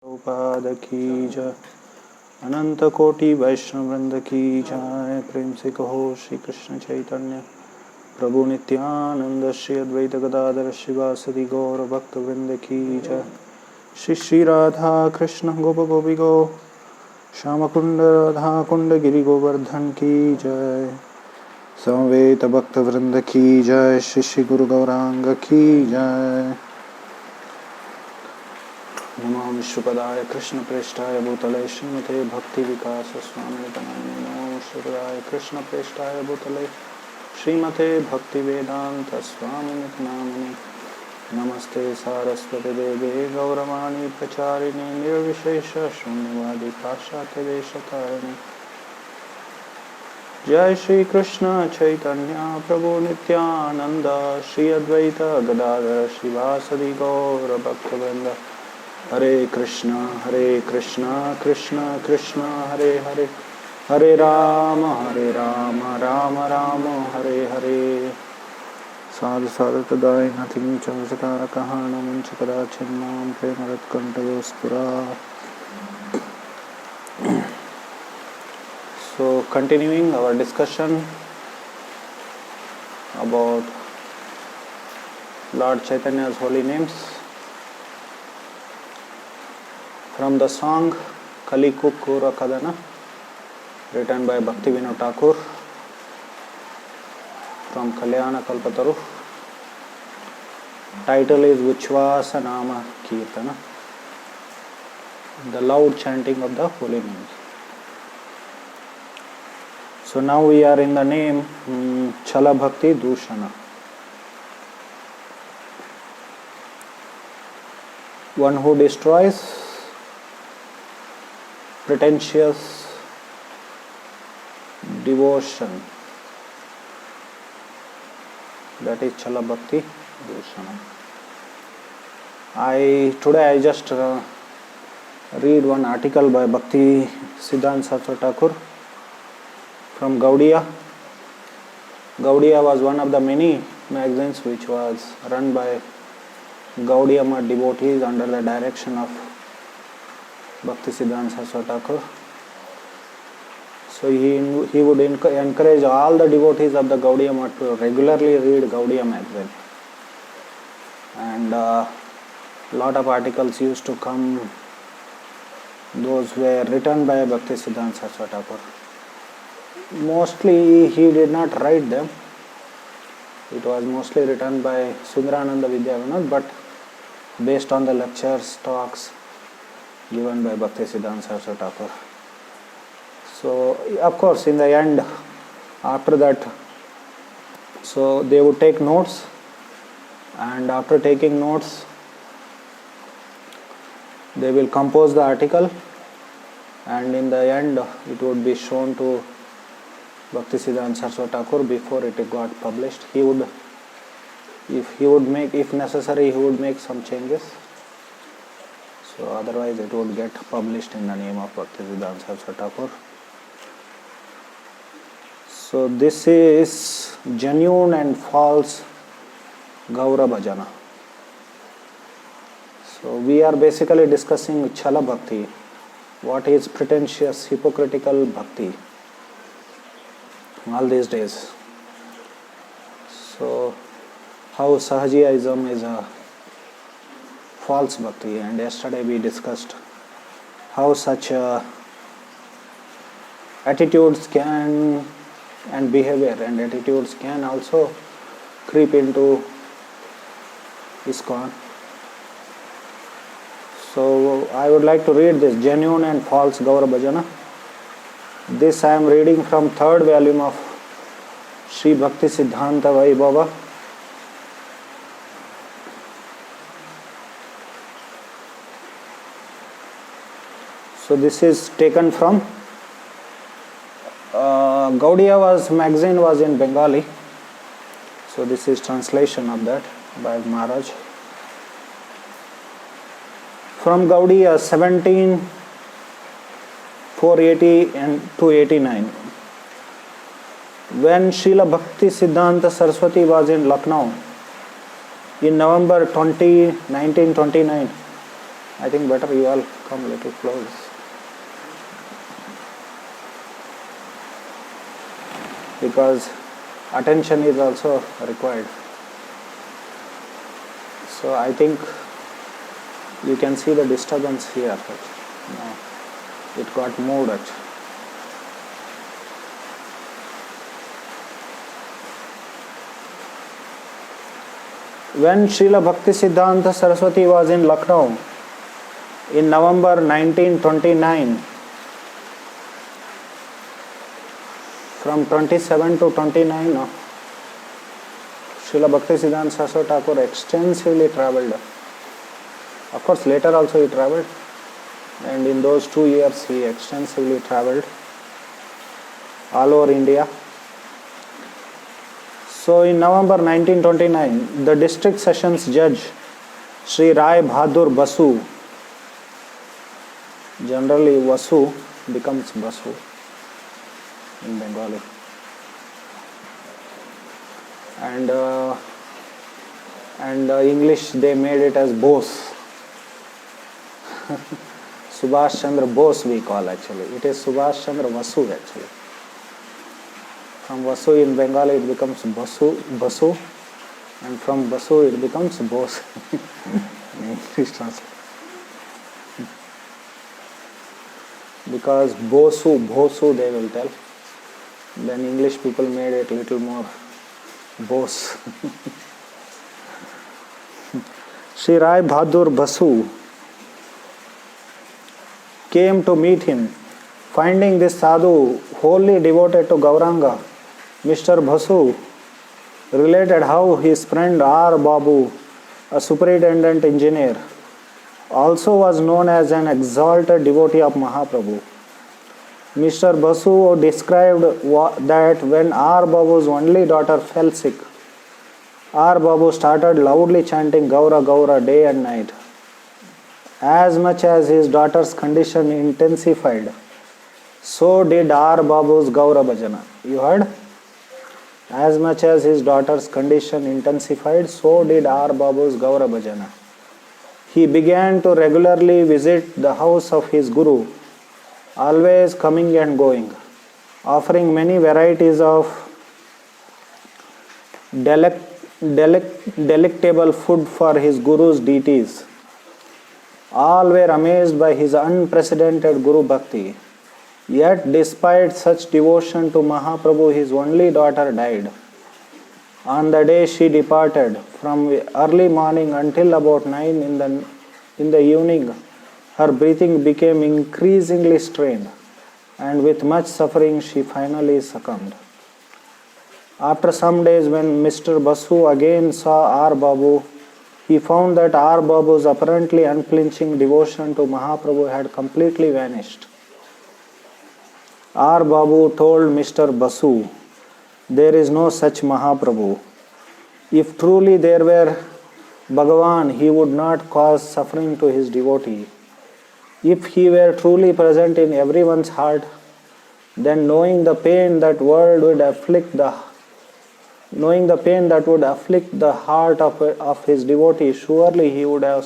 प्रभुपाद की जय। अनंत कोटि वैष्णव वृंद की जय। प्रेम से कहो श्री कृष्ण चैतन्य प्रभु नित्यानंद श्री अद्वैत गदाधर शिवासदि गौर भक्त वृंद की जय। श्री श्री राधा कृष्ण गोप गोपी गो श्याम कुंड राधा कुंड गिरि गोवर्धन की जय। समवेत भक्त वृंद की जय। श्री श्री गुरु गौरांग की जय। नमो विश्वपदाय कृष्ण प्रेष्ठाय भूतले श्रीमते भक्ति विकास स्वामी नमो विश्वपदाय कृष्ण प्रेष्ठाय भूतले श्रीमते भक्ति वेदांत स्वामी नामिने नमस्ते सारस्वती देवे गौरवाणी प्रचारिणे निर्विशेष शून्यवादी पाश्चात्य देशतारिणे। जय श्री कृष्ण चैतन्य प्रभु नित्यानंद श्री अद्वैत गदाधर शिवासदि गौर भक्तवृंद। हरे कृष्णा कृष्णा कृष्णा हरे हरे हरे राम राम राम हरे हरे। साधु साधु तदाय नथिं चमत्कार कहाणं मुंच कदाचिन्नाम प्रेमरत कंठगोस्पुरा। So continuing our discussion about Lord Chaitanya's holy names from the song Kali Kukura Kadana, written by Bhakti Vinod Thakur from Kalyana Kalpataru. Title is Vichvasa Nama Kirtana, the loud chanting of the holy names. So now we are in the name Chala Bhakti Dushana. One who destroys pretentious devotion, that is Chala Bhakti Dushana. Today I just read one article by Bhakti Siddhanta Saraswati Thakur from Gaudiya. Gaudiya was one of the many magazines which was run by Gaudiya Math devotees under the direction of Bhakti Siddhanta Saraswati Thakur. So he would encourage all the devotees of the Gaudiya Math to regularly read Gaudiya magazine, and lot of articles used to come. Those were written by Bhakti Siddhanta Saraswati Thakur. Mostly he did not write them. It was mostly written by Sundarananda Vidyavinod, but based on the lectures, talks given by Bhakti Siddhanta Saraswati Thakur. So of course in the end, after that, so they would take notes, and after taking notes they will compose the article, and in the end it would be shown to Bhakti Siddhanta Saraswati Thakur before it got published. If necessary, he would make some changes. So otherwise it would get published in the name of Bhakti Siddhanta Saraswati Thakur. So this is genuine and false Gaura Bhajana. So we are basically discussing Chala Bhakti. What is pretentious, hypocritical Bhakti all these days. So how Sahajiyaism is a false Bhakti, and yesterday we discussed how such attitudes can, and behavior and attitudes can also creep into ISKCON. So I would like to read this genuine and false Gaura Bhajana. This I am reading from third volume of Sri Bhakti Siddhanta Vaibhava. So this is taken from Gaudiya magazine was in Bengali. So this is translation of that by Maharaj. From Gaudiya 17/480 and 289. When Srila Bhakti Siddhanta Saraswati was in Lucknow in November 1929, I think better you all come a little close. Because attention is also required. So I think you can see the disturbance here. Now it got moved. When Srila Bhaktisiddhanta Saraswati was in Lucknow in November 1929, from 27 to 29, Srila Bhaktisiddhanta Saraswati Thakur extensively travelled. Of course, later also he travelled, and in those 2 years he extensively travelled all over India. So in November 1929, the district sessions judge Sri Rai Bahadur Basu, generally Vasu becomes Basu in Bengali, and English they made it as Bose. Subhash Chandra Bose we call actually. It is Subhash Chandra Vasu actually. From Vasu in Bengali it becomes Basu, and from Basu it becomes Bose. English translation. Because Bhosu they will tell. Then English people made it little more Bose. Sri Rai Bahadur Basu came to meet him. Finding this sadhu wholly devoted to Gauranga, Mr. Basu related how his friend R. Babu, a superintendent engineer, also was known as an exalted devotee of Mahaprabhu. Mr. Basu described that when R. Babu's only daughter fell sick, R. Babu started loudly chanting Gaura Gaura day and night. As much as his daughter's condition intensified, so did R. Babu's Gaura Bhajana. You heard? As much as his daughter's condition intensified, so did R. Babu's Gaura Bhajana. He began to regularly visit the house of his Guru, always coming and going, offering many varieties of delectable food for his Guru's deities. All were amazed by his unprecedented Guru Bhakti. Yet, despite such devotion to Mahaprabhu, his only daughter died. On the day she departed, from early morning until about 9 in the evening, her breathing became increasingly strained, and with much suffering she finally succumbed. After some days, when Mr. Basu again saw R. Babu, he found that R. Babu's apparently unflinching devotion to Mahaprabhu had completely vanished. R. Babu told Mr. Basu, "There is no such Mahaprabhu. If truly there were Bhagavan, he would not cause suffering to his devotee. If he were truly present in everyone's heart, then knowing the pain that would afflict the heart of his devotee, surely he would have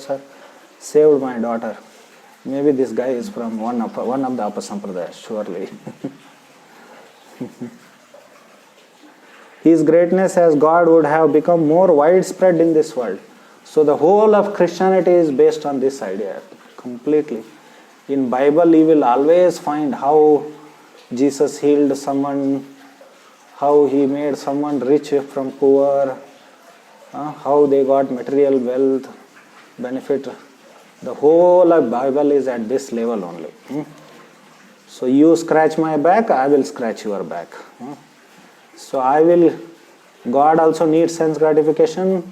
saved my daughter." Maybe this guy is from one of the Upper Sampradayas, surely. His greatness as God would have become more widespread in this world. So the whole of Christianity is based on this idea, completely. In Bible you will always find how Jesus healed someone, how he made someone rich from poor, how they got material wealth, benefit. The whole of Bible is at this level only. So you scratch my back, I will scratch your back. So God also needs sense gratification.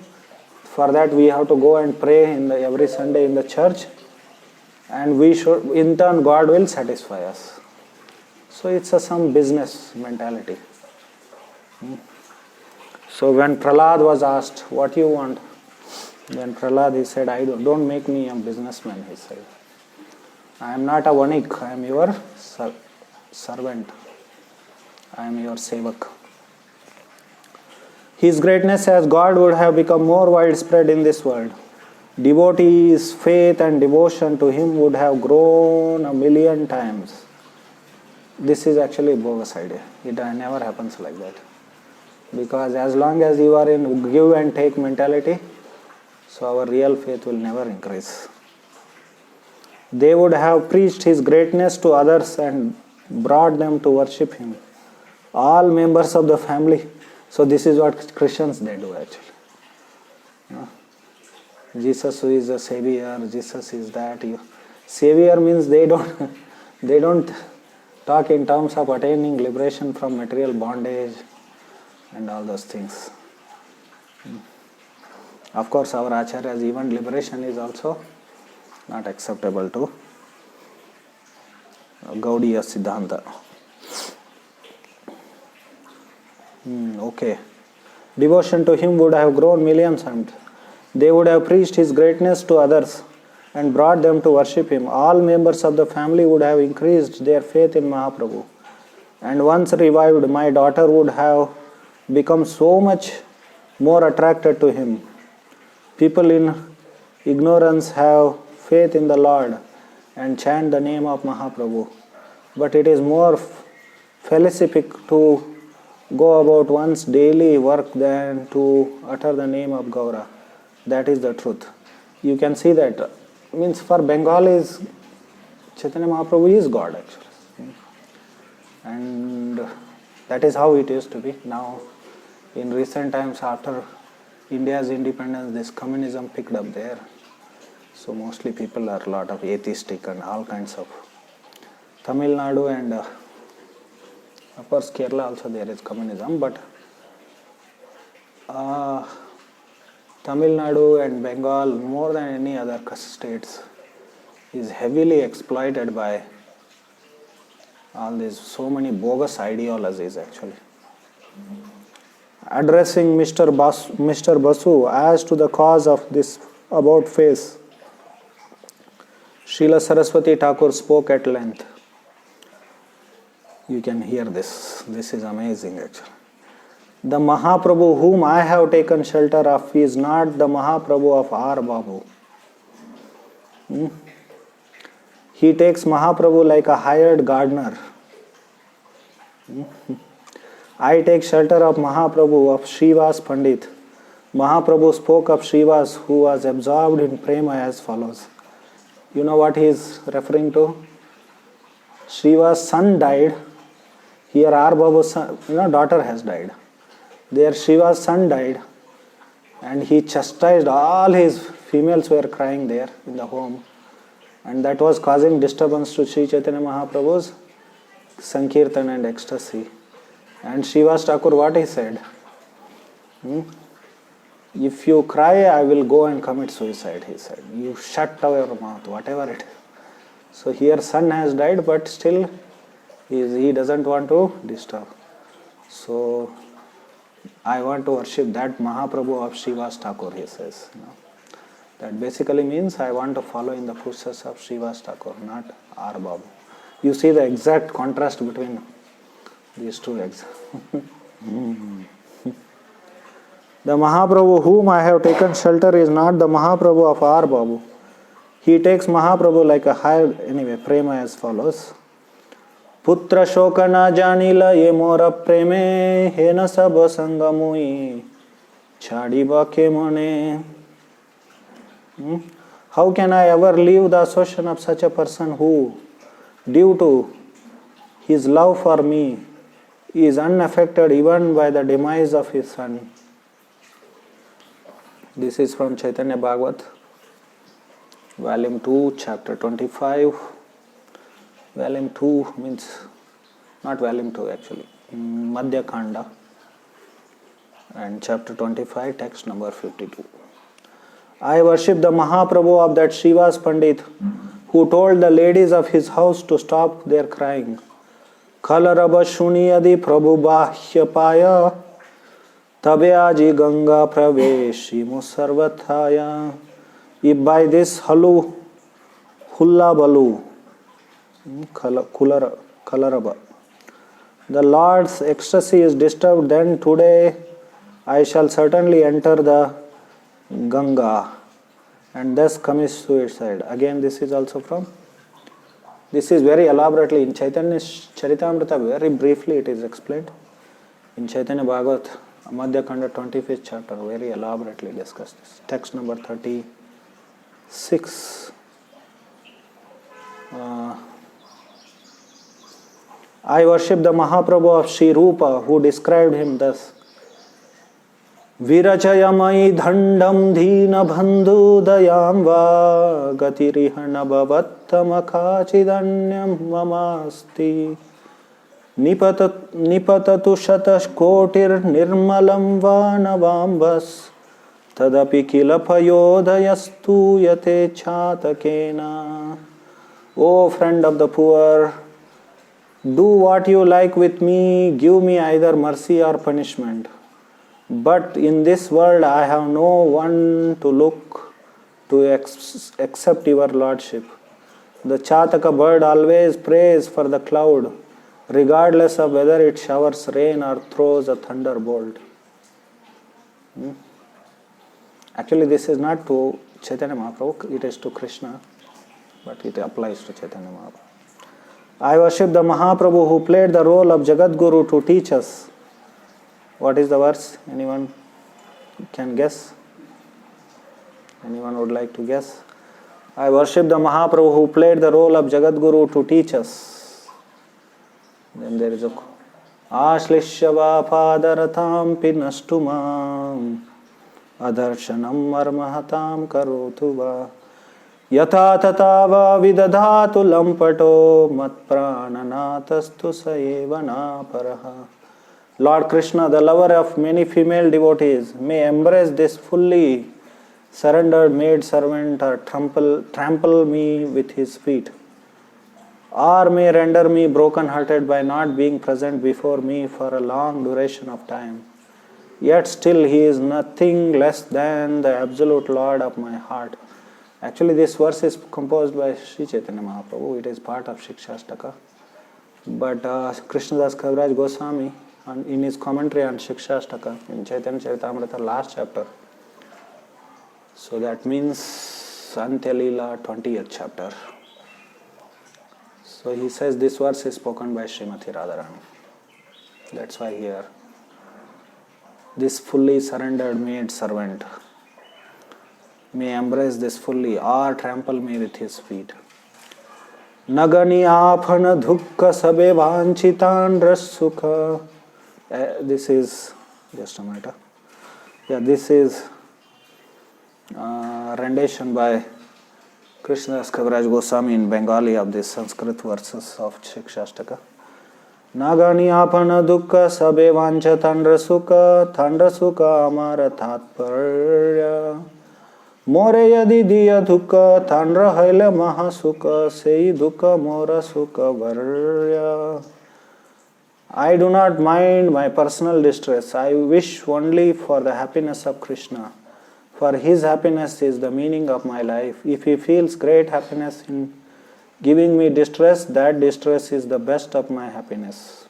For that we have to go and pray every Sunday in the church, and in turn God will satisfy us. So it's some business mentality. So when Prahlad was asked, "What you want?" Then Prahlad, he said, don't make me a businessman, he said. I am not a vanik, I am your servant. I am your sevak. His greatness as God would have become more widespread in this world. devotees' faith and devotion to him would have grown 1,000,000 times. This is actually a bogus idea. It never happens like that. Because as long as you are in give and take mentality, so our real faith will never increase. They would have preached his greatness to others and brought them to worship him. All members of the family. So this is what Christians they do actually. Jesus who is a savior, Jesus is that. Savior means they don't talk in terms of attaining liberation from material bondage and all those things. Of course, our acharyas, even liberation is also not acceptable to Gaudiya Siddhanta. Okay. Devotion to him would have grown millions and they would have preached his greatness to others and brought them to worship him. All members of the family would have increased their faith in Mahaprabhu. And once revived, my daughter would have become so much more attracted to him. People in ignorance have faith in the Lord and chant the name of Mahaprabhu. But it is more felicific to go about one's daily work than to utter the name of Gaura. That is the truth. You can see that. Means for Bengalis, Chaitanya Mahaprabhu is God actually. And that is how it used to be. Now, in recent times after India's independence, this communism picked up there. So mostly people are a lot of atheistic and all kinds of. Tamil Nadu and of course Kerala also there is communism, but Tamil Nadu and Bengal more than any other states is heavily exploited by all these so many bogus ideologies actually. Addressing Mr. Basu as to the cause of this about face, Srila Saraswati Thakur spoke at length. You can hear this. This is amazing actually. The Mahaprabhu whom I have taken shelter of is not the Mahaprabhu of R. Babu. He takes Mahaprabhu like a hired gardener. I take shelter of Mahaprabhu of Srivas Pandit. Mahaprabhu spoke of Srivas who was absorbed in prema as follows. You know what he is referring to? Srivas' son died. Here R. Babu's son, daughter has died. There Shiva's son died and he chastised all his females were crying there in the home, and that was causing disturbance to Sri Chaitanya Mahaprabhu's Sankirtan and ecstasy. And Srivas Thakur, what he said? If you cry, I will go and commit suicide, he said. You shut your mouth, whatever it is. So here son has died, but still he doesn't want to disturb. So I want to worship that Mahaprabhu of Srivas Thakur, he says. That basically means I want to follow in the footsteps of Srivas Thakur, not R. Babu. You see the exact contrast between these two examples. The Mahaprabhu whom I have taken shelter is not the Mahaprabhu of R. Babu. He takes Mahaprabhu like a hired, anyway, prema as follows. Putra shoka na janila ye mora preme he na sab sangamui chadi bake mane. How can I ever leave the association of such a person who, due to his love for me, is unaffected even by the demise of his son? This is from Chaitanya Bhagavat, volume 2, chapter 25. Volume 2 means, not volume 2 actually, Madhya Khanda, and chapter 25, text number 52. I worship the Mahaprabhu of that Srivas Pandit who told the ladies of his house to stop their crying. Khalarabha shuniyadi prabhu bahya paya tabe aji ganga praveshi musarvathaya. If by this hulla balu, Kalarabha, the Lord's ecstasy is disturbed, then today I shall certainly enter the Ganga and thus commits suicide. Again, this is also from, this is very elaborately in Chaitanya Charitamrita, very briefly it is explained. In Chaitanya Bhagavat, Madhya Khanda 25th chapter, very elaborately discussed this. Text number 36. I worship the Mahaprabhu of Sri Rupa, who described him thus. Virachayamai dhandam dhina bandhu dayam va gatirihana bhavattamakachidanyam mamasti nipatatu shatash kotir nirmalam va navambas tadapi kilapayodhayastu yate chatakena. O friend of the poor, do what you like with me, give me either mercy or punishment. But in this world I have no one to look to except your lordship. The Chataka bird always prays for the cloud, regardless of whether it showers rain or throws a thunderbolt. Actually, this is not to Chaitanya Mahaprabhu, it is to Krishna, but it applies to Chaitanya Mahaprabhu. I worship the Mahaprabhu who played the role of Jagadguru to teach us. What is the verse? Anyone can guess? Anyone would like to guess? I worship the Mahaprabhu who played the role of Jagadguru to teach us. Then there is a Ashlishyava padaratam pinastumam adarshanam marmahatam karotuva yatha tatava vidadhatu lampato matprananatastu saevana paraha. Lord Krishna, the lover of many female devotees, may embrace this fully surrendered maid servant or trample me with his feet, or may render me broken-hearted by not being present before me for a long duration of time. Yet still he is nothing less than the absolute Lord of my heart. Actually, this verse is composed by Sri Chaitanya Mahaprabhu. It is part of Shikshashtaka. But Krishnadas Kaviraj Goswami, in his commentary on Shikshashtaka, in Chaitanya Charitamrita, last chapter, so that means Antya Leela 20th chapter. So he says this verse is spoken by Srimati Radharani. That's why here, this fully surrendered maid servant may embrace this fully or trample me with his feet. Nagani apana dhukka sabe vanchitan rasukha. This is, just a minute. Yeah, this is rendition by Krishnadas Kaviraj Goswami in Bengali of the Sanskrit verses of Shikshashtaka. Nagani apana dukkha sabe vancha tandra sukha amara tatparya more yadi diya dukkha tandra haila maha sukha sei dukkha mora sukha varya. I do not mind my personal distress. I wish only for the happiness of Krishna. For his happiness is the meaning of my life. If he feels great happiness in giving me distress, that distress is the best of my happiness.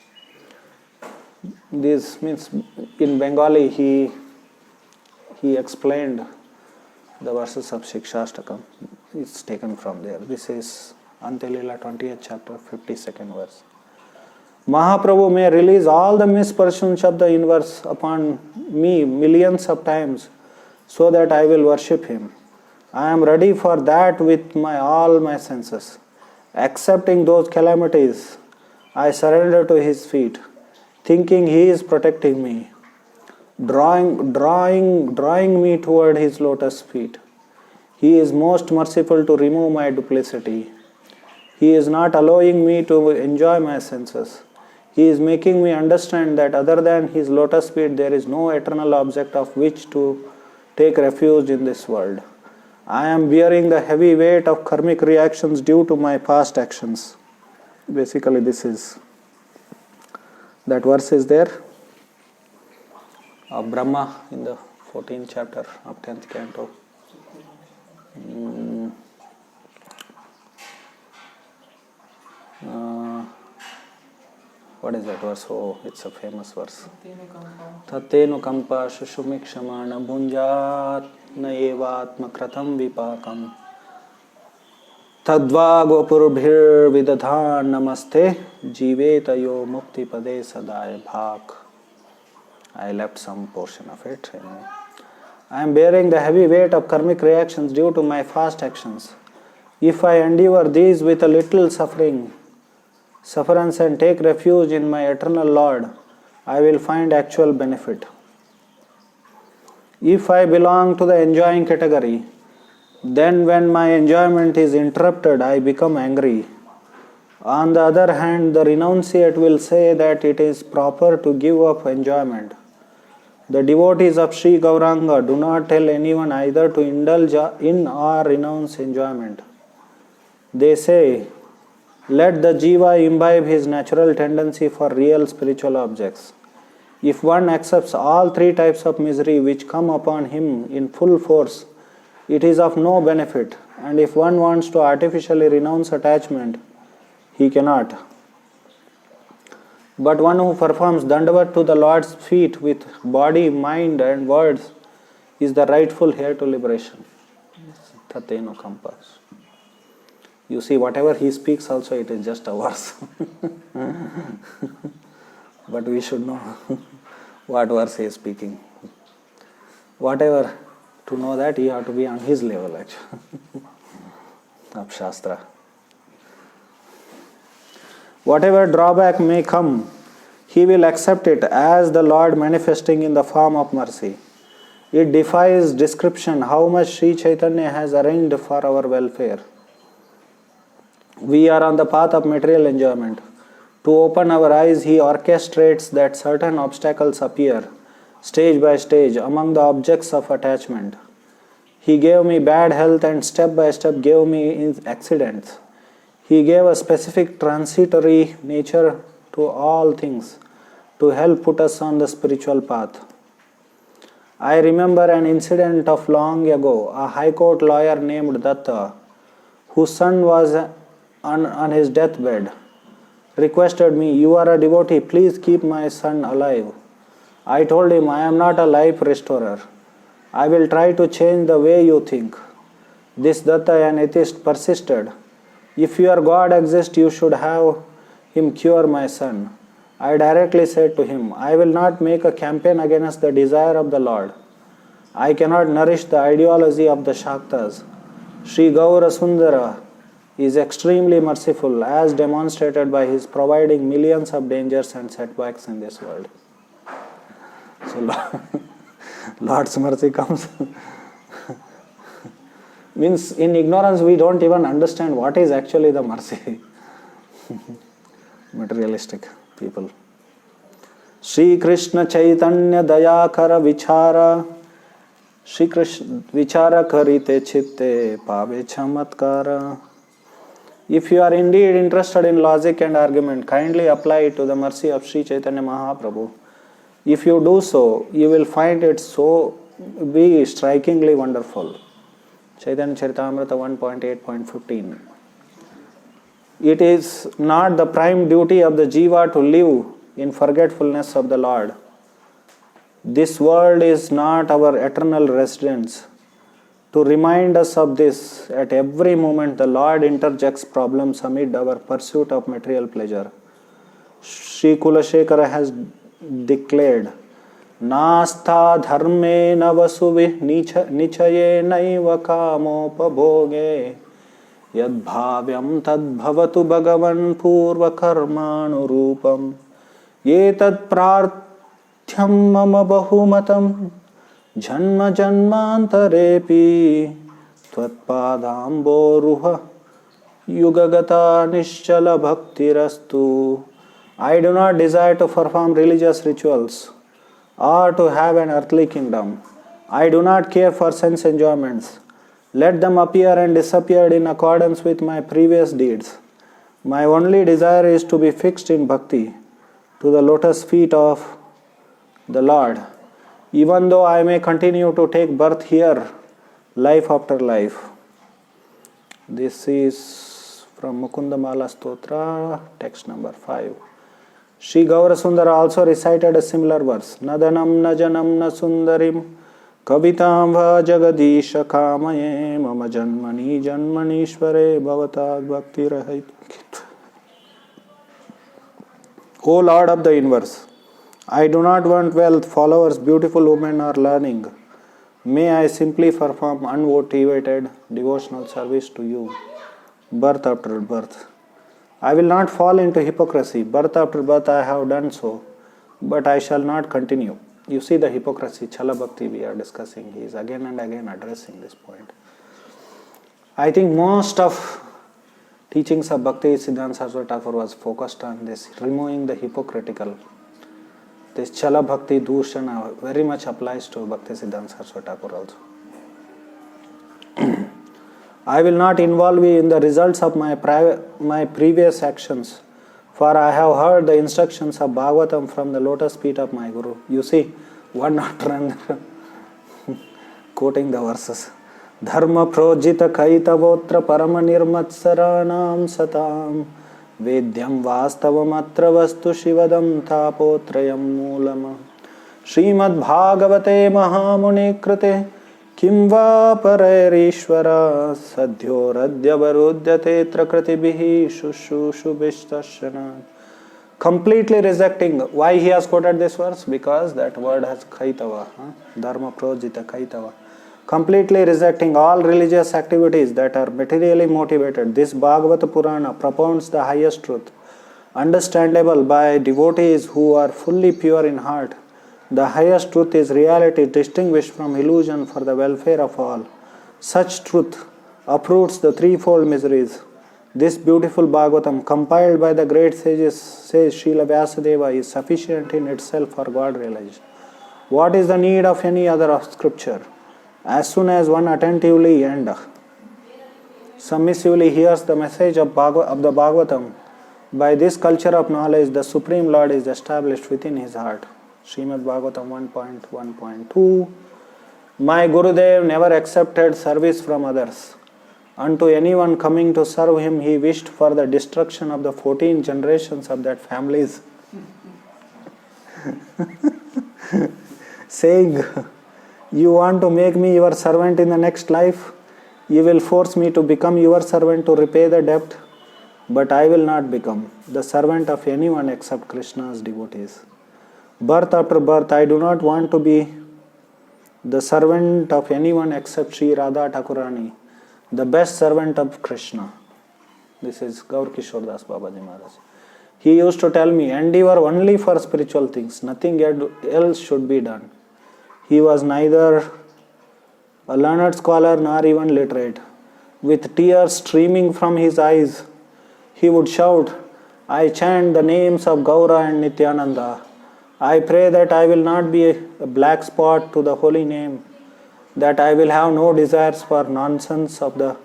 This means in Bengali he explained the verses of Shikshastakam. It's taken from there. This is Antya Leela 20th chapter 52nd verse. Mahaprabhu may release all the misperceptions of the universe upon me millions of times so that I will worship him. I am ready for that with all my senses. Accepting those calamities, I surrender to his feet, thinking he is protecting me, drawing me toward his lotus feet. He is most merciful to remove my duplicity. He is not allowing me to enjoy my senses. He is making me understand that other than his lotus feet, there is no eternal object of which to take refuge in this world. I am bearing the heavy weight of karmic reactions due to my past actions. Basically, this is, that verse is there of Brahma in the 14th chapter of 10th canto. What is that verse? Oh, it's a famous verse. Tatenu kampa shushumikshamana bhunjat na evatma kratam vipakam tadva gopurubhir vidadhan namaste jivetayo mukti pade sadaya bhak. I left some portion of it. I am bearing the heavy weight of karmic reactions due to my past actions. If I endure these with a little sufferance and take refuge in my eternal Lord, I will find actual benefit. If I belong to the enjoying category, then when my enjoyment is interrupted, I become angry. On the other hand, the renunciate will say that it is proper to give up enjoyment. The devotees of Sri Gauranga do not tell anyone either to indulge in or renounce enjoyment. They say, let the jiva imbibe his natural tendency for real spiritual objects. If one accepts all three types of misery which come upon him in full force, it is of no benefit, and if one wants to artificially renounce attachment, he cannot. But one who performs dandavat to the Lord's feet with body, mind and words is the rightful heir to liberation. Tateno kampas. You see, whatever he speaks also, it is just a verse. But we should know what verse he is speaking. Whatever, to know that, you have to be on his level actually of Shastra. Whatever drawback may come, he will accept it as the Lord manifesting in the form of mercy. It defies description how much Sri Chaitanya has arranged for our welfare. We are on the path of material enjoyment. To open our eyes, he orchestrates that certain obstacles appear, stage by stage, among the objects of attachment. He gave me bad health and step by step gave me accidents. He gave a specific transitory nature to all things to help put us on the spiritual path. I remember an incident of long ago. A high court lawyer named Datta, whose son was on his deathbed, requested me, you are a devotee, please keep my son alive. I told him, I am not a life restorer. I will try to change the way you think. This Datta, an atheist, persisted. If your God exists, you should have him cure my son. I directly said to him, I will not make a campaign against the desire of the Lord. I cannot nourish the ideology of the Shaktas. Sri Gaura Sundara is extremely merciful, as demonstrated by his providing millions of dangers and setbacks in this world. So Lord's mercy comes. Means in ignorance we don't even understand what is actually the mercy. Materialistic people. Shri Krishna Chaitanya Dayakara Vichara Shri Krishna Vichara Karite Chitte Pave Chamatkara. If you are indeed interested in logic and argument, kindly apply it to the mercy of Sri Chaitanya Mahaprabhu. If you do so, you will find it so be strikingly wonderful. Chaitanya Charitamrita 1.8.15. It is not the prime duty of the jiva to live in forgetfulness of the Lord. This world is not our eternal residence. To remind us of this, at every moment the Lord interjects problems amid our pursuit of material pleasure. Sri Kulashekara has declared, Nastha dharme navasuvi nichaye naiva kamopabhoge yad bhavyam tad bhavatu bhagavan purva karmanu rupam yetat prarthyam mama bahumatam janma janmantarepi tvatpadamboruha yugagata nischala bhaktirastu. I do not desire to perform religious rituals or to have an earthly kingdom. I do not care for sense enjoyments. Let them appear and disappear in accordance with my previous deeds. My only desire is to be fixed in bhakti, to the lotus feet of the Lord, even though I may continue to take birth here, life after life. This is from Mukundamala Stotra, text number 5. Sri Gaurasundara also recited a similar verse. Nadanam na janam na sundarim kavitam va jagadisha kamaye mama janmani janmanishvare bhavatad bhakti rahit. O Lord of the inverse, I do not want wealth, followers, beautiful women or learning. May I simply perform unmotivated devotional service to you, birth after birth. I will not fall into hypocrisy. Birth after birth I have done so, but I shall not continue. You see the hypocrisy, Chala Bhakti we are discussing. He is again and again addressing this point. I think most of teachings of Bhakti Siddhanta Saraswati Thakur was focused on this, removing the hypocritical. This Chala Bhakti Dushana very much applies to Bhakti Siddhanta Saraswati Thakur also. I will not involve you in the results of my previous actions, for I have heard the instructions of Bhagavatam from the lotus feet of my Guru. You see, one after another, quoting the verses. Dharma projita kaitavotra parama nirmatsaranam satam vedyam vastavamatra vastu shivadam tapotrayam moolam Srimad Bhagavate Mahamuni krite kim va parairishvara sadhyo radhyavarudyate trakritibihi shushubhishtashanat. Completely rejecting. Why he has quoted this verse? Because that word has kaitava, dharma projita kaitava. Completely rejecting all religious activities that are materially motivated. This Bhagavata Purana propounds the highest truth, understandable by devotees who are fully pure in heart. The highest truth is reality distinguished from illusion for the welfare of all. Such truth uproots the threefold miseries. This beautiful Bhagavatam, compiled by the great sages, says Srila Vyasadeva, is sufficient in itself for God realization. What is the need of any other of scripture? As soon as one attentively and submissively hears the message of the Bhagavatam, by this culture of knowledge, the Supreme Lord is established within his heart. Srimad Bhagavatam 1.1.2. My Gurudev never accepted service from others. Unto anyone coming to serve him, he wished for the destruction of the 14 generations of that families. Saying, you want to make me your servant in the next life? You will force me to become your servant to repay the debt, but I will not become the servant of anyone except Krishna's devotees. Birth after birth, I do not want to be the servant of anyone except Sri Radha Thakurani, the best servant of Krishna. This is Gaur Kishore Das Babaji Maharaj. He used to tell me, endeavor only for spiritual things, nothing else should be done. He was neither a learned scholar nor even literate. With tears streaming from his eyes, he would shout, I chant the names of Gaura and Nityananda. I pray that I will not be a black spot to the holy name, that I will have no desires for nonsense of dharma,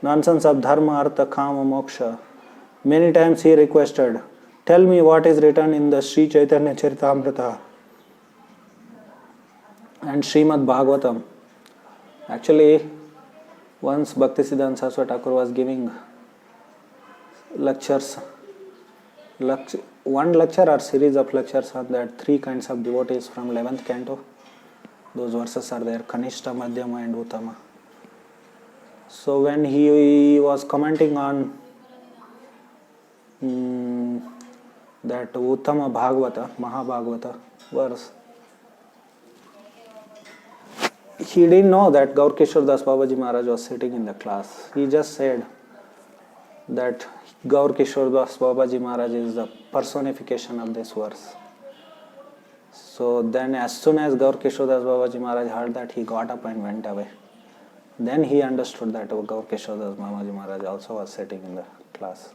artha, kama, moksha. Many times he requested, tell me what is written in the Sri Chaitanya Charitamrita and Srimad Bhagavatam. Actually, once Bhakti Siddhanta Saraswati Thakur was giving lectures, one lecture or series of lectures on that three kinds of devotees from 11th canto. Those verses are there, Kanishta, Madhyama and Uttama. So when he was commenting on that Uttama Bhagavata, Mahabhagavata verse, he didn't know that Gaur Kishore Das Babaji Maharaj was sitting in the class. He just said that Gaur Kishore Das Babaji Maharaj is the personification of this verse. So then as soon as Gaur Kishore Das Babaji Maharaj heard that, he got up and went away. Then he understood that Gaur Kishore Das Babaji Maharaj also was sitting in the class.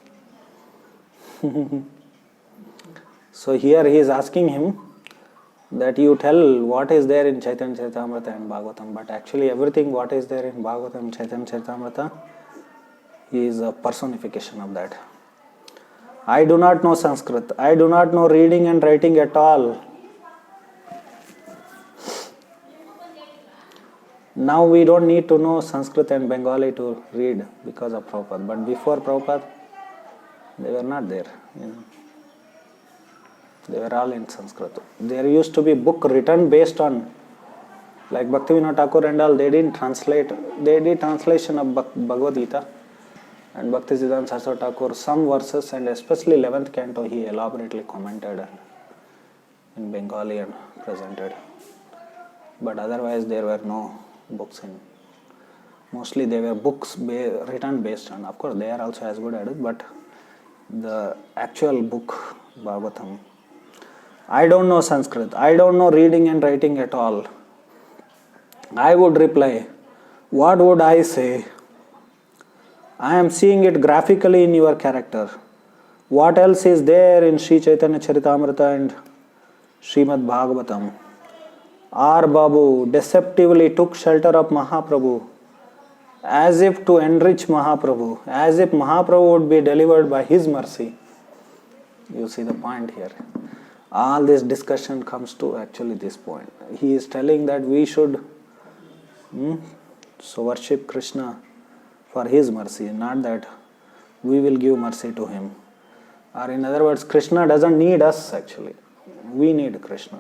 So here he is asking him that you tell what is there in Chaitanya Charitamrita and Bhagavatam, but actually everything what is there in Bhagavatam and Chaitanya Charitamrita is a personification of that. I do not know Sanskrit. I do not know reading and writing at all. Now we don't need to know Sanskrit and Bengali to read because of Prabhupada. But before Prabhupada, they were not there. They were all in Sanskrit. There used to be book written based on, like Bhaktivinoda Thakur and all, they didn't translate. They did translation of Bhagavad Gita and Bhaktisiddhanta Saraswati Thakur, some verses, and especially 11th canto he elaborately commented in Bengali and presented. But otherwise there were no books in. Mostly they were books written based on. Of course they are also as good at it, but the actual book Bhagavatam. I don't know Sanskrit. I don't know reading and writing at all. I would reply, what would I say? I am seeing it graphically in your character. What else is there in Sri Chaitanya Charitamrita and Srimad Bhagavatam? R. Babu deceptively took shelter of Mahaprabhu as if to enrich Mahaprabhu, as if Mahaprabhu would be delivered by his mercy. You see the point here. All this discussion comes to actually this point. He is telling that we should so worship Krishna for his mercy, not that we will give mercy to him. Or in other words, Krishna doesn't need us actually. We need Krishna.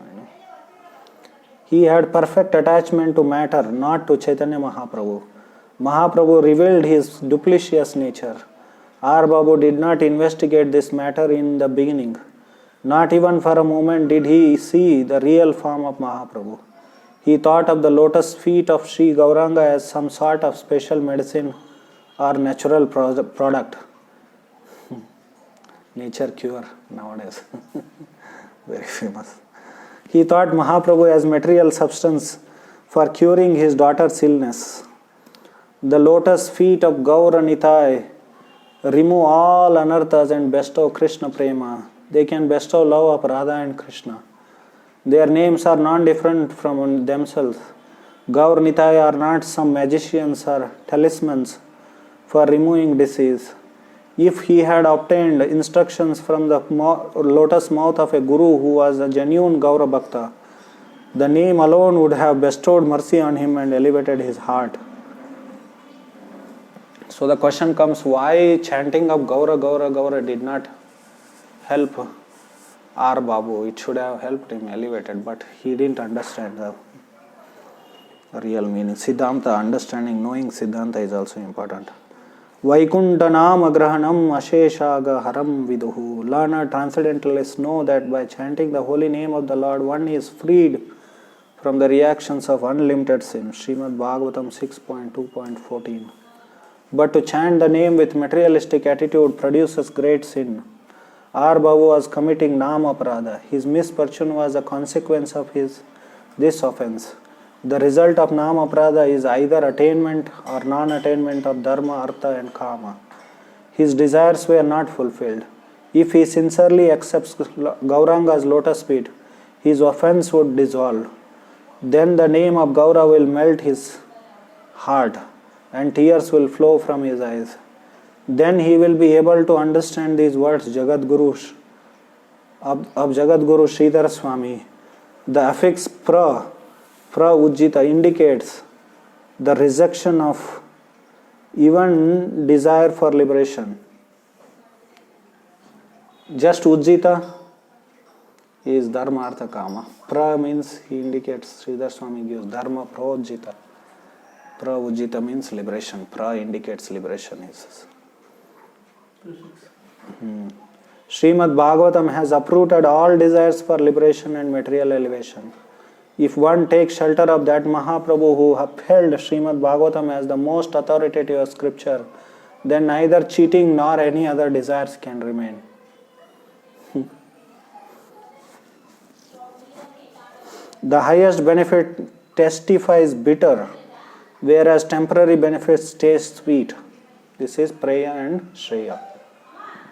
He had perfect attachment to matter, not to Chaitanya Mahaprabhu. Mahaprabhu revealed his duplicitous nature. R. Babu did not investigate this matter in the beginning. Not even for a moment did he see the real form of Mahaprabhu. He thought of the lotus feet of Sri Gauranga as some sort of special medicine or natural product. Nature cure nowadays. Very famous. He thought Mahaprabhu as material substance for curing his daughter's illness. The lotus feet of Gaura Nitai remove all anarthas and bestow Krishna Prema. They can bestow love of Radha and Krishna. Their names are non-different from themselves. Gaur Nitai are not some magicians or talismans for removing disease. If he had obtained instructions from the lotus mouth of a guru who was a genuine Gaura Bhakta, the name alone would have bestowed mercy on him and elevated his heart. So the question comes, why chanting of Gaura, Gaura, Gaura did not help R. Babu? It should have helped him elevated, but he didn't understand the real meaning. Siddhanta, understanding, knowing Siddhanta is also important. Vaikuntanam agrahanam asheshaga haram viduhu. Learned transcendentalists know that by chanting the holy name of the Lord, one is freed from the reactions of unlimited sin. Srimad Bhagavatam 6.2.14. But to chant the name with materialistic attitude produces great sin. R. Babu was committing Nama Aparadha. His misfortune was a consequence of this offense. The result of Nama Aparadha is either attainment or non-attainment of Dharma, Artha and Kama. His desires were not fulfilled. If he sincerely accepts Gauranga's lotus feet, his offense would dissolve. Then the name of Gaura will melt his heart and tears will flow from his eyes. Then he will be able to understand these words Jagadguru of Jagadguru Sridhar Swami. The affix pra ujjita indicates the rejection of even desire for liberation. Just ujjita is dharma, artha, kama. Pra means he indicates, Sridhar Swami gives dharma praujjita. Pra ujjita means liberation. Pra indicates liberation, he says. Srimad Bhagavatam has uprooted all desires for liberation and material elevation. If one takes shelter of that Mahaprabhu who upheld Srimad Bhagavatam as the most authoritative scripture, then neither cheating nor any other desires can remain. The highest benefit testifies bitter, whereas temporary benefits taste sweet. This is Preya and Shreya.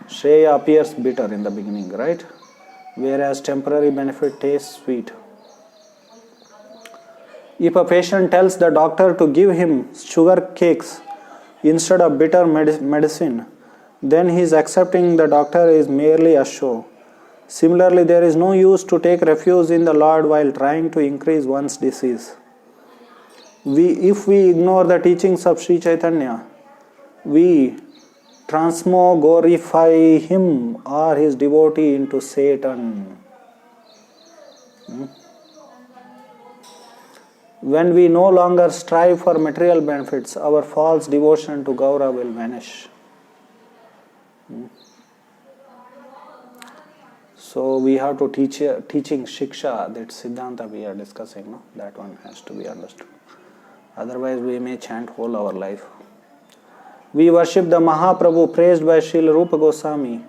Shreya appears bitter in the beginning, right? Whereas temporary benefit tastes sweet. If a patient tells the doctor to give him sugar cakes instead of bitter medicine, then he is accepting the doctor is merely a show. Similarly, there is no use to take refuge in the Lord while trying to increase one's disease. If we ignore the teachings of Sri Chaitanya, we transmogrify him or his devotee into Satan. When we no longer strive for material benefits, our false devotion to Gaura will vanish. So we have to teaching Shiksha, that Siddhanta we are discussing, no? That one has to be understood. Otherwise we may chant whole our life. We worship the Mahaprabhu praised by Srila Rupa Goswami.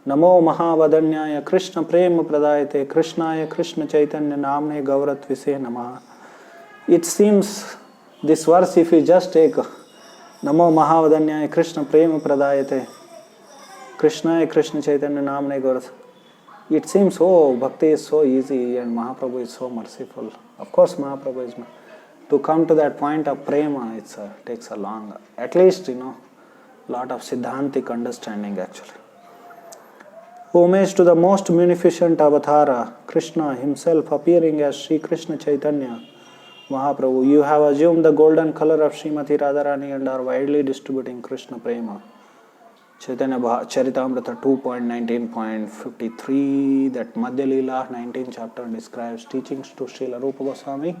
Namo Mahavadanyaya Krishna Prema Pradayate Krishnaya Krishna Chaitanya Namne Gauratvise Namaha. It seems this verse, if you just take Namo Mahavadanyaya Krishna Prema Pradayate Krishnaya Krishna Chaitanya Namne Gauratvise, it seems, oh, bhakti is so easy and Mahaprabhu is so merciful. Of course Mahaprabhu is. To come to that point of prema, it takes a long, at least, lot of Siddhantic understanding actually. Homage to the most munificent avatara, Krishna himself appearing as Sri Krishna Chaitanya Mahaprabhu. You have assumed the golden color of Srimati Radharani and are widely distributing Krishna Prema. Chaitanya Charitamrita 2.19.53, that Madhya Leela 19th chapter describes teachings to Srila Rupa Goswami.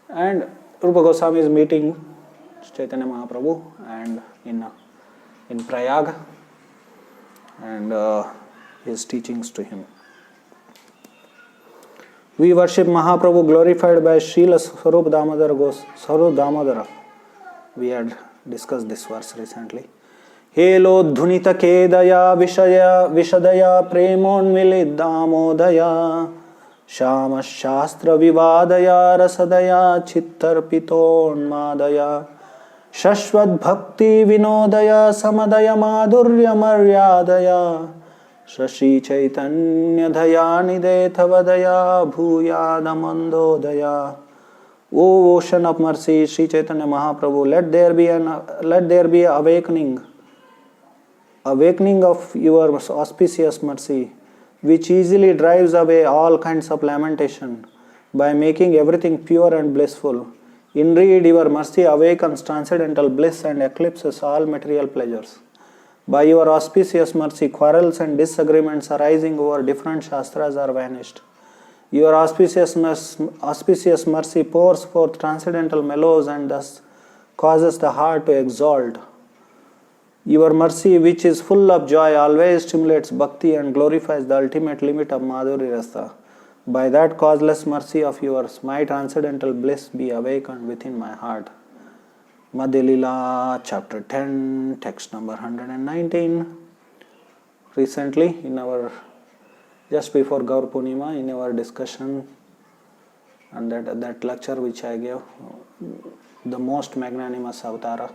And Rupa Goswami is meeting Chaitanya Mahaprabhu and in Prayag, and his teachings to him. We worship Mahaprabhu glorified by Srila Swarup Damodara. We had discussed this verse recently. Helo dhunita kedaya vishadaya premonvilid damodaya Shama Shastra Vivadaya Rasadaya Chittarpitonmadaya Shashvad Bhakti Vinodaya Samadaya Madhurya Maryadaya Shashi Chaitanya Dhayanide Tavadaya Bhuyadamandodaya. O ocean of mercy, Sri Chaitanya Mahaprabhu, let there be a awakening of your auspicious mercy, which easily drives away all kinds of lamentation by making everything pure and blissful. Indeed, your mercy awakens transcendental bliss and eclipses all material pleasures. By your auspicious mercy, quarrels and disagreements arising over different shastras are vanished. Your auspicious mercy pours forth transcendental mellows and thus causes the heart to exalt. Your mercy, which is full of joy, always stimulates bhakti and glorifies the ultimate limit of Madhuri Rasa. By that causeless mercy of yours, my transcendental bliss be awakened within my heart. Madhya Leela, chapter 10, text number 119. Recently, just before Gaur Purnima, in our discussion and that lecture which I gave, the most magnanimous avatara.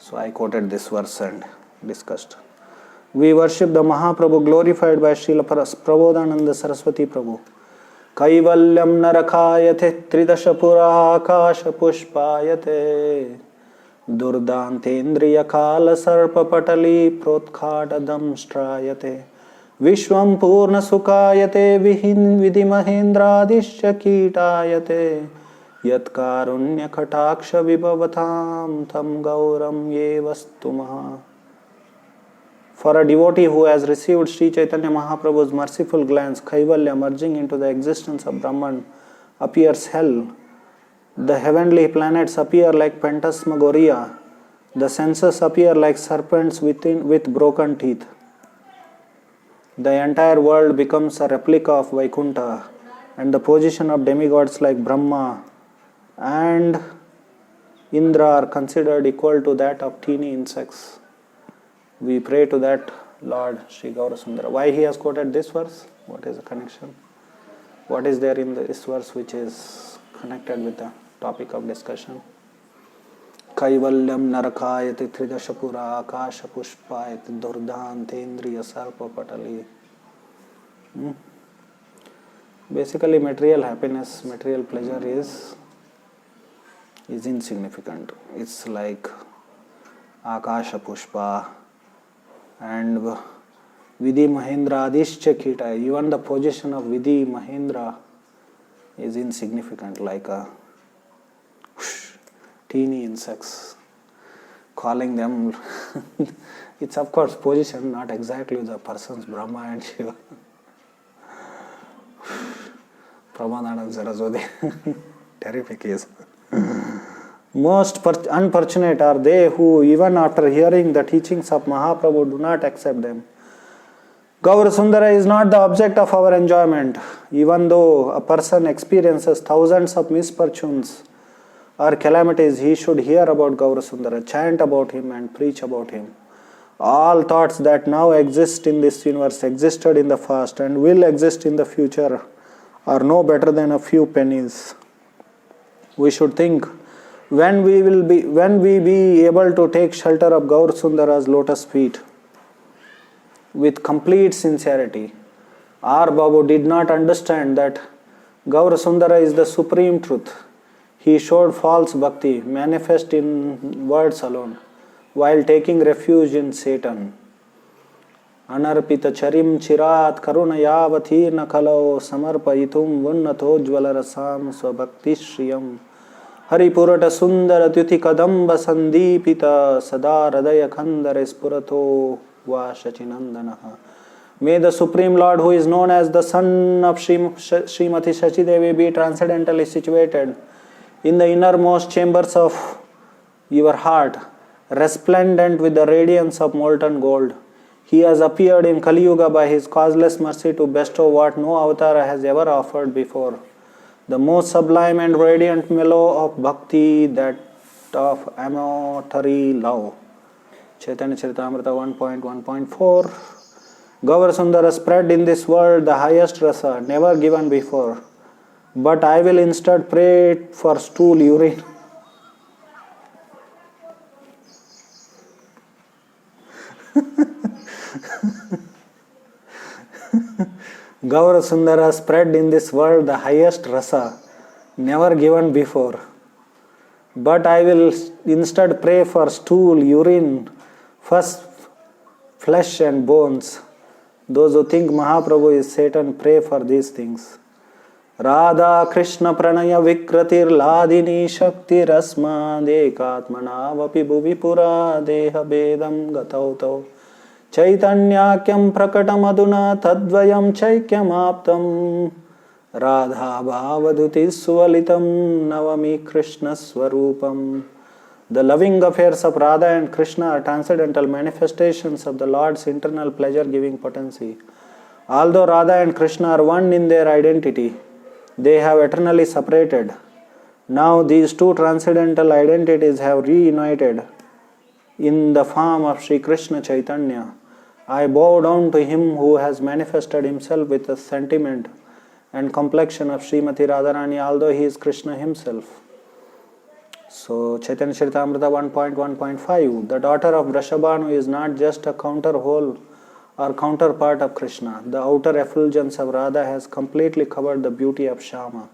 So I quoted this verse and discussed. We worship the Mahaprabhu glorified by Srila Prabodhananda Saraswati Prabhu. Kaivalyam narakayate tridashapura akasha pushpayate Durdantendriya kala sarpa patali protkhatadam strayate Vishwam purna sukayate vidhi mahendradishya kitayate Yat karunya kataksha vibhavatam tam gauram ye vastumaha. For a devotee who has received Sri Chaitanya Mahaprabhu's merciful glance, Kaivalya, merging into the existence of Brahman, appears hell. The heavenly planets appear like phantasmagoria. The senses appear like serpents with broken teeth. The entire world becomes a replica of Vaikuntha, and the position of demigods like Brahma and Indra are considered equal to that of teeny insects. We pray to that Lord Sri Gaurasundara. Why he has quoted this verse? What is the connection? What is there in this verse which is connected with the topic of discussion? Kaivalyam narakayati tridashapura akasha pushpayati durdantendriya sarpa patali. Basically, material happiness, material pleasure is insignificant. It's like Akasha Pushpa and Vidhi Mahendra Adishya Kita. Even the position of Vidhi Mahendra is insignificant, like a teeny insects. Calling them, it's of course position, not exactly the person's Brahma and Shiva. Prabodhananda Saraswati. Terrific case. Most unfortunate are they who, even after hearing the teachings of Mahaprabhu, do not accept them. Gaura Sundara is not the object of our enjoyment. Even though a person experiences thousands of misfortunes or calamities, he should hear about Gaura Sundara, chant about him and preach about him. All thoughts that now exist in this universe existed in the past and will exist in the future are no better than a few pennies. We should think, when we be able to take shelter of Gaur Sundara's lotus feet with complete sincerity. R. Babu did not understand that Gaur Sundara is the supreme truth. He showed false bhakti, manifest in words alone, while taking refuge in Satan. Anarpita charim chirat karunayavathirna kalo samarpayitum vunnatho jvalarasam swabhakti shriyam Haripurata sundara tyuti kadamba sandipita sada radaya khandare spurato Vashachinandanaha. May the Supreme Lord, who is known as the Son of Srimati Shachi Devi, be transcendentally situated in the innermost chambers of your heart, resplendent with the radiance of molten gold. He has appeared in Kali Yuga by His causeless mercy to bestow what no avatar has ever offered before, the most sublime and radiant mellow of bhakti, that of amatory love. Chaitanya Charitamrita 1.1.4. Gaur Sundara spread in this world the highest rasa never given before, but I will instead pray for stool, urine. Gaur Sundara spread in this world the highest rasa never given before, but I will instead pray for stool, urine, first flesh and bones. Those who think Mahaprabhu is Satan pray for these things. Radha Krishna Pranaya Vikratir Ladini Shakti Rasma Dekatmana Vapi Bhuvi Pura Deha Bedam Gatautau Chaitanyakyam Prakatam Aduna Tadvayam Chaikyam Aptam Radha Bhavaduti Svalitam Navami Krishna Swarupam. The loving affairs of Radha and Krishna are transcendental manifestations of the Lord's internal pleasure-giving potency. Although Radha and Krishna are one in their identity, they have eternally separated. Now these two transcendental identities have reunited in the form of Sri Krishna Chaitanya. I bow down to him who has manifested himself with the sentiment and complexion of Srimati Radharani, although he is Krishna himself. So, Chaitanya Charitamrita 1.1.5. The daughter of Vrishabhanu is not just a counterwhole or counterpart of Krishna. The outer effulgence of Radha has completely covered the beauty of Shama.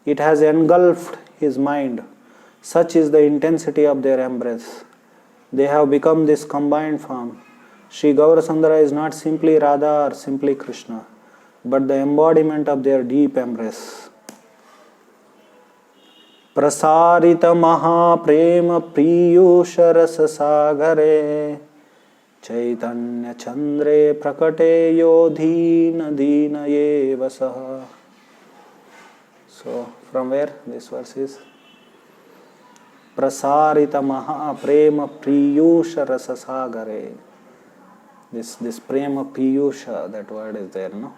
It has engulfed his mind. Such is the intensity of their embrace. They have become this combined form. Sri Gaura Sundara is not simply Radha or simply Krishna, but the embodiment of their deep embrace. Prasarita Mahaprema Priyusha Rasa Sagare Chaitanya Chandre Prakate Yodhina Dina Yevasaha. So, from where this verse is? Prasarita Mahaprema Priyusha Rasa Sagare. This Prema Piyusha, that word is there, no?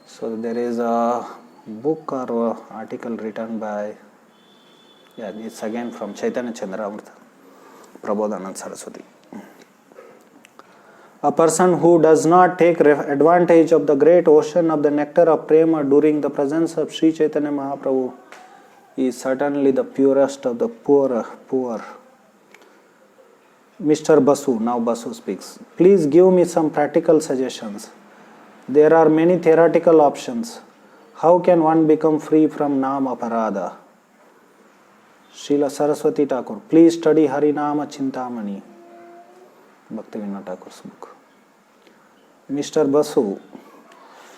So, there is a book or article written by, it's again from Chaitanya Chandramrita, Prabodhananda Saraswati. A person who does not take advantage of the great ocean of the nectar of prema during the presence of Sri Chaitanya Mahaprabhu is certainly the purest of the poor. Mr. Basu, now Basu speaks. Please give me some practical suggestions. There are many theoretical options. How can one become free from Nama Parada? Srila Saraswati Thakur, please study Harinama Chintamani. Bhaktivinoda Thakur's book. Mr. Basu,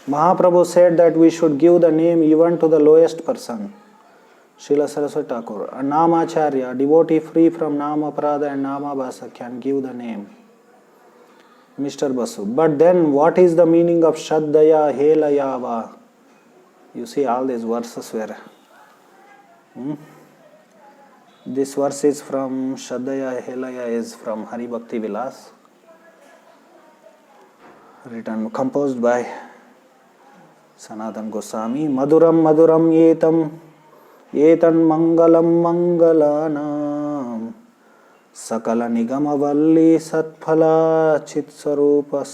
Mahaprabhu said that we should give the name even to the lowest person. Srila Saraswati Thakur, a Namacharya, devotee free from Nama Parada and Nama Bhasa, can give the name. Mr. Basu, but then what is the meaning of Shraddhaya Helayava? You see all these verses where this verse is from Shraddhaya Helaya, is from Hari Bhakti Vilas, composed by Sanatan Goswami. Madhuram Madhuram Yetan Mangalam Mangalanam Sakala Nigama Valli Satphala Chit Swarupa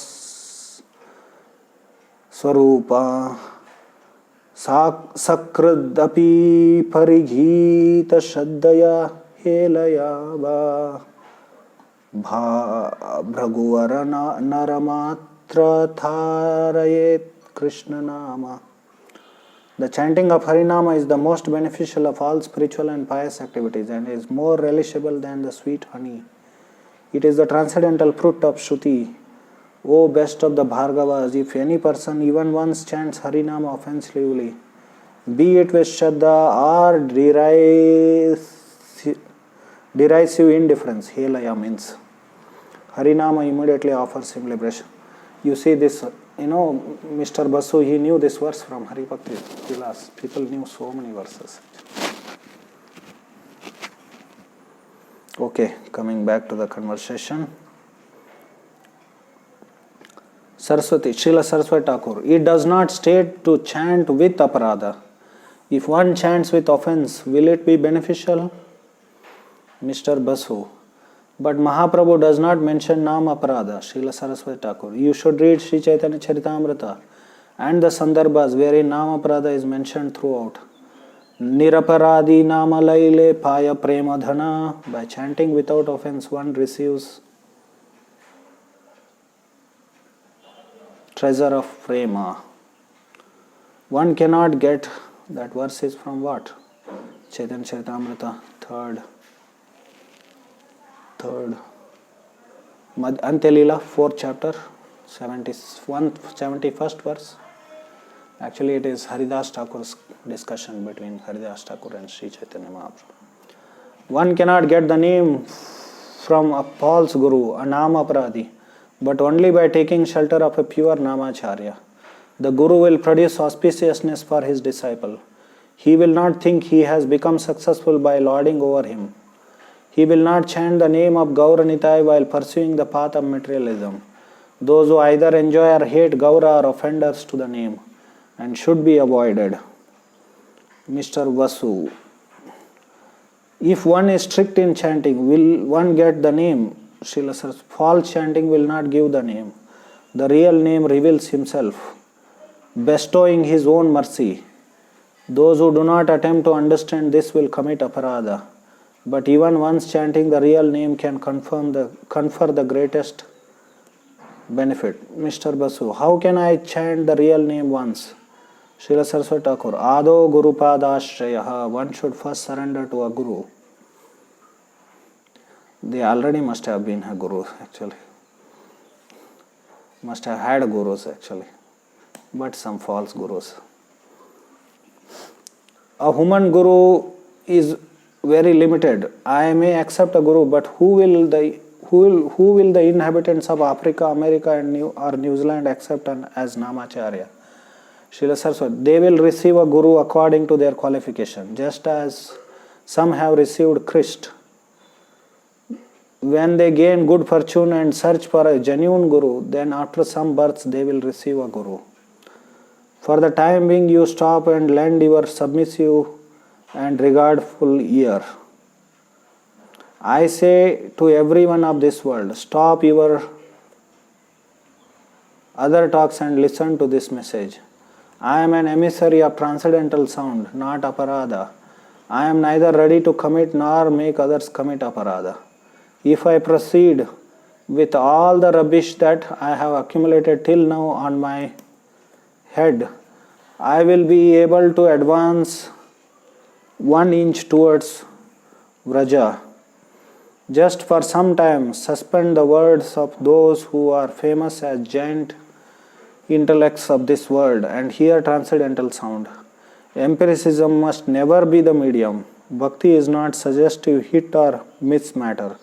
Sakradapi Parigita Shaddaya Helaya Bhraguvara Naramatra Tharayet Krishna Nama. The chanting of Harinama is the most beneficial of all spiritual and pious activities and is more relishable than the sweet honey. It is the transcendental fruit of Shruti. O best of the Bhargavas, if any person even once chants Harinama offensively, be it with Shraddha or derisive indifference, Helaya means Harinama immediately offers him liberation. You see this, Mr. Basu, he knew this verse from Hari Bhakti Vilas. People knew so many verses. Okay, coming back to the conversation. Saraswati, Srila Saraswati Thakur. It does not state to chant with aparadha. If one chants with offense, will it be beneficial? Mr. Basu. But Mahaprabhu does not mention Nam Aparadha, Srila Saraswati Thakur. You should read Sri Chaitanya Charitamrita and the Sandarbhas wherein Nam Aparadha is mentioned throughout. Niraparadi Nama Laile Paya Prema Dhana. By chanting without offense, one receives treasure of prema. One cannot get that verse is from what? Chaitanya Charitamrita, third Antyalila, 4th chapter, 71st verse. Actually, it is Haridas Thakur's discussion between Haridas Thakur and Sri Chaitanya Mahaprabhu. One cannot get the name from a false guru, a Namapradi, but only by taking shelter of a pure Namacharya. The guru will produce auspiciousness for his disciple. He will not think he has become successful by lording over him. He will not chant the name of Gauranitai while pursuing the path of materialism. Those who either enjoy or hate Gaura are offenders to the name and should be avoided. Mr. Vasu. If one is strict in chanting, will one get the name? Srila Saraswati. False chanting will not give the name. The real name reveals himself, bestowing his own mercy. Those who do not attempt to understand this will commit aparadha. But even once chanting the real name can confer the greatest benefit. Mr. Basu, how can I chant the real name once? Srila Saraswati Thakur, Ado Gurupadashrayaha. One should first surrender to a guru. They already must have been a guru actually. Must have had gurus actually. But some false gurus. A human guru is very limited. I may accept a guru, but who will the inhabitants of Africa, America and New Zealand accept as Namacharya? Srila Saraswati, they will receive a guru according to their qualification, just as some have received Christ. When they gain good fortune and search for a genuine guru, then after some births they will receive a guru. For the time being, you stop and lend your submissive and regardful ear. I say to everyone of this world, stop your other talks and listen to this message. I am an emissary of transcendental sound, not aparadha. I am neither ready to commit nor make others commit aparadha. If I proceed with all the rubbish that I have accumulated till now on my head, I will be able to advance 1 inch towards Vraja. Just for some time, suspend the words of those who are famous as giant intellects of this world and hear transcendental sound. Empiricism must never be the medium. Bhakti is not suggestive hit or miss matter.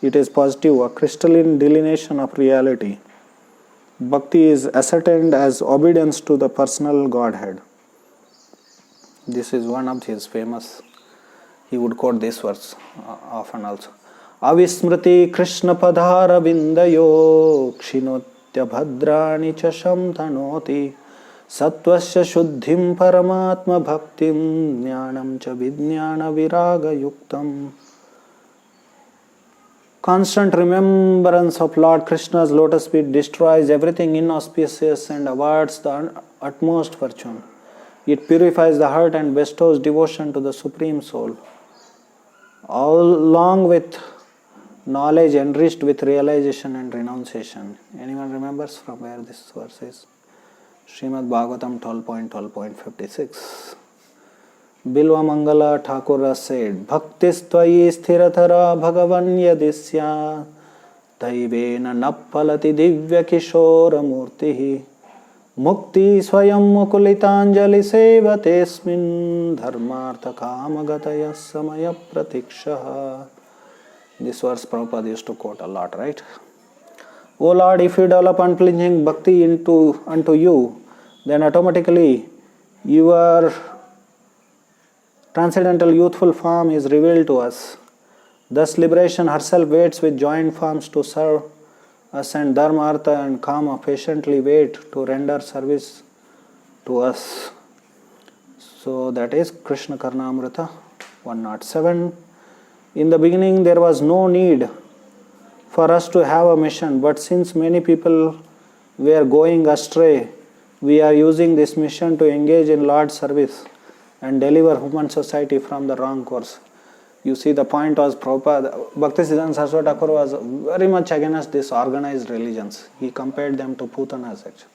It is positive, a crystalline delineation of reality. Bhakti is ascertained as obedience to the personal Godhead. This is one of his famous, he would quote this verse often also. Avismriti Krishna padhara vindayo kshinotya bhadrani chasham tanoti sattvasya shuddhim paramatma bhaktim jnanam cha vijnana viraga yuktam. Constant remembrance of Lord Krishna's lotus feet destroys everything inauspicious and awards the utmost fortune. It purifies the heart and bestows devotion to the Supreme Soul, along with knowledge enriched with realization and renunciation. Anyone remembers from where this verse is? Srimad Bhagavatam 12.12.56. Bilva Mangala Thakura said, Bhaktis tvayi sthiratara bhagavan yadisya daivena nappalati divya kishora murtihi mukti swayam mukulitanjali sevatesmin dharmartha kamagataya samaya pratikshaha. This verse Prabhupada used to quote a lot, right? O Lord, if you develop unflinching bhakti unto you, then automatically your transcendental youthful form is revealed to us. Thus liberation herself waits with joined forms to serve us, and Dharma, Artha and Kama patiently wait to render service to us. So that is Krishna Karnamrita 107. In the beginning there was no need for us to have a mission, but since many people were going astray, we are using this mission to engage in Lord's service and deliver human society from the wrong course. You see, the point was Prabhupada, Bhaktisiddhanta Saraswati Thakur was very much against these organized religions. He compared them to Putanas actually.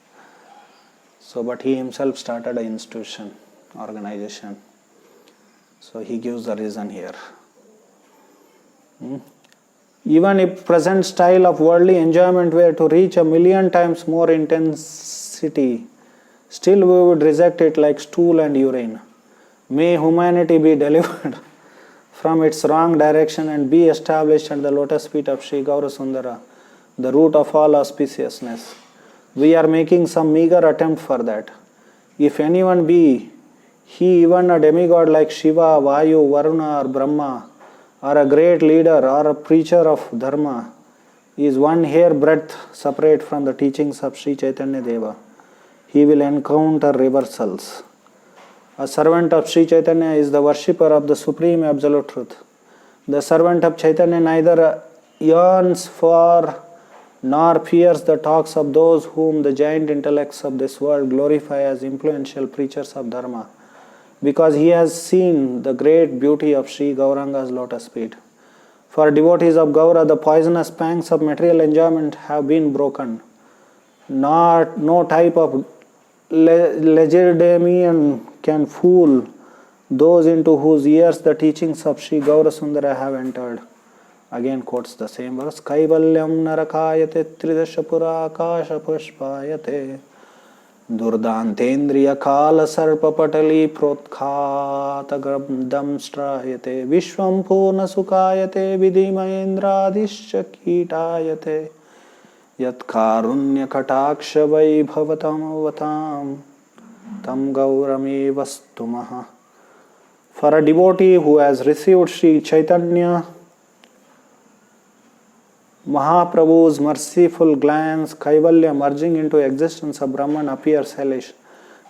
So, but he himself started an institution, organization. So he gives the reason here. Even if present style of worldly enjoyment were to reach 1,000,000 times more intensity, still we would reject it like stool and urine. May humanity be delivered from its wrong direction and be established at the lotus feet of Sri Gaurasundara, the root of all auspiciousness. We are making some meager attempt for that. If anyone be, he even a demigod like Shiva, Vayu, Varuna or Brahma, or a great leader or a preacher of Dharma, is one hair breadth separate from the teachings of Sri Chaitanya Deva, he will encounter reversals. A servant of Sri Chaitanya is the worshipper of the Supreme Absolute Truth. The servant of Chaitanya neither yearns for nor fears the talks of those whom the giant intellects of this world glorify as influential preachers of Dharma, because he has seen the great beauty of Sri Gauranga's lotus feet. For devotees of Gaura, the poisonous pangs of material enjoyment have been broken. No type of legerdemain can fool those into whose ears the teachings of Sri Gaurasundara have entered. Again quotes the same verse. Kaivalyam narakayate tridashapura akasha pushpayate durdantendriya kala sarpa patali protkhata grabdam strayate vishwam purna sukayate vidimayendraadischa kitayate yat karunya kataksha vaibhavatam avatam tam gaurame vastumaha. For a devotee who has received Sri Chaitanya Mahaprabhu's merciful glance, Kaivalya merging into existence of Brahman appears hellish.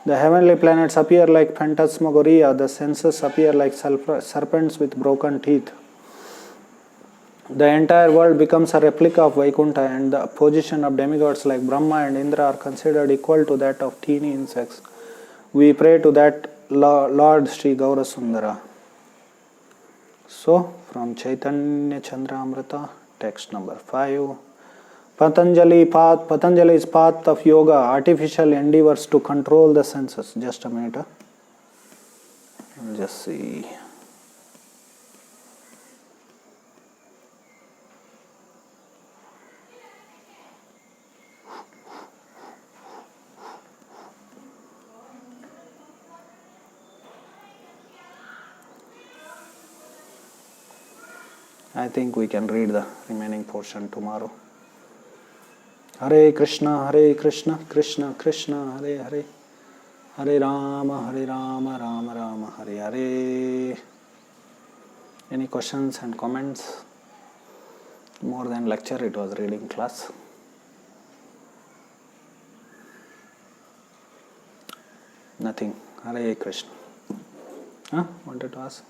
The heavenly planets appear like phantasmagoria, the senses appear like serpents with broken teeth. The entire world becomes a replica of Vaikuntha, and the position of demigods like Brahma and Indra are considered equal to that of teeny insects. We pray to that Lord Sri Gaurasundara. So, from Chaitanya Chandramrita, text number 5. Patanjali's path of yoga, artificial endeavors to control the senses. Just a minute. I'll just see. I think we can read the remaining portion tomorrow. Hare Krishna, Krishna Krishna, Hare Hare, Hare Rama, Rama Rama, Hare Hare. Any questions and comments? More than lecture, it was reading class. Nothing. Hare Krishna. Wanted to ask?